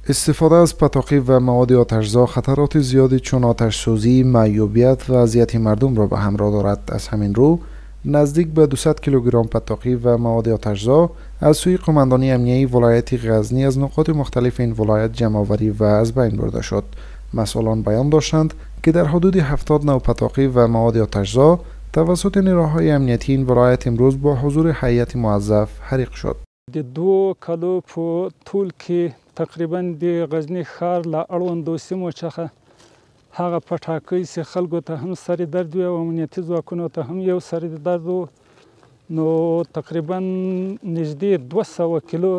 استفاده از پتاقی و مواد آتشزا خطرات زیادی چون آتش سوزی، معیوبیت و اذیت مردم را به همراه دارد. از همین رو نزدیک به 200 کیلوگرم پتاقی و مواد آتشزا از سوی قماندانی امنیتی ولایت غزنی از نقاط مختلف این ولایت جمع‌آوری و از بین برده شد. مسئولان بیان داشتند که در حدود 70 نوع پتاقی و مواد آتشزا توسط نیروهای امنیتی این ولایت امروز با حضور هیئت موظف حریق شد. د 2 کالو په طول کې تقریبا د غزنی ښار له اړوندو سیمو څخه هغه پټاکۍ چې خلکو ته هم سر درد وي او امنیتي ځواکونو ته هم یو سر درد و، نو تقریبا نږدې 200 کیلو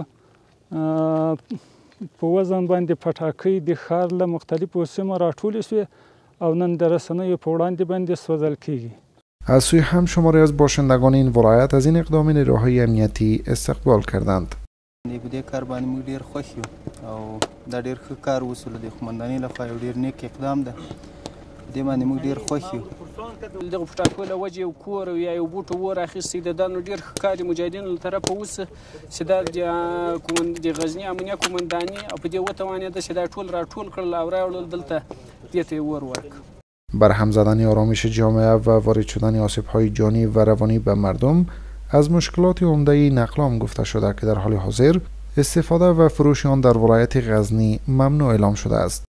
په وزن باندې پټاکۍ د ښار له مختلفو سیمو راټولې شوې او نن د رسنیو په وړاندې باندې سوځل کیږي. از سوی هم شماری از باشندگان این ولایت از این اقدام نیروهای امنیتی استقبال کردند. بده کار باندې موږ ډیر خوښ یو او دا ډیر ښه کار وسول د قومندانۍ لخوا یو ډیر نیک اقدام ده. دې باندې موږ ډیر خوښ یو. دغه پټاکو له وجې یو کور یا یو بوټو ور اخیستی د دانو ډیر ښه کار مجاهدینو له طرفه وسه چې د غزنی امنیه قومندانۍ او په دې وتوانېده چې دا ټول راټول کړل او راوړل دلته دې ته ور ورک. برهم زدن آرامش جامعه و وارد شدن آسیب‌های جانی و روانی به مردم از مشکلات عمده نقل گفته شده که در حال حاضر استفاده و فروش آن در ولایت غزنی ممنوع اعلام شده است.